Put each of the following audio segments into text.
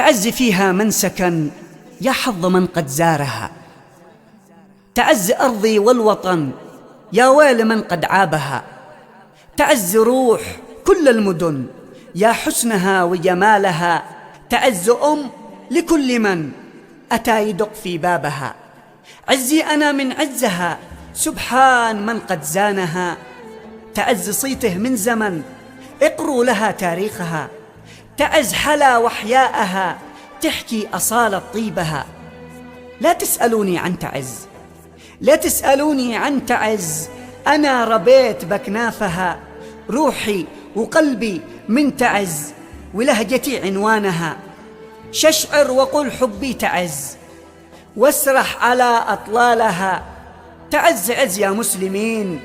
تعز فيها منسكا يا حظ من قد زارها، تعز أرضي والوطن يا ويل من قد عابها، تعز روح كل المدن يا حسنها وجمالها، تعز لكل من أتى يدق في بابها، عزي أنا من عزها سبحان من قد زانها، تعز صيته من زمن اقروا لها تاريخها، تعز حلا وحياءها تحكي أصالة طيبها. لا تسألوني عن تعز، لا تسألوني عن تعز، أنا ربيت بكنافها، روحي وقلبي من تعز ولهجتي عنوانها، ششعر وقل حبي تعز واسرح على أطلالها، تعز عز يا مسلمين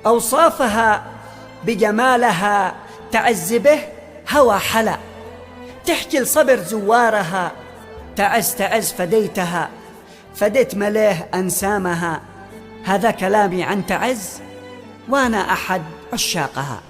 أوصافها بجمالها، تعز به هوى حلا تحكي الصبر زوارها، تعز تعز فديتها فديت مليه أنسامها، هذا كلامي عن تعز وأنا أحد عشاقها.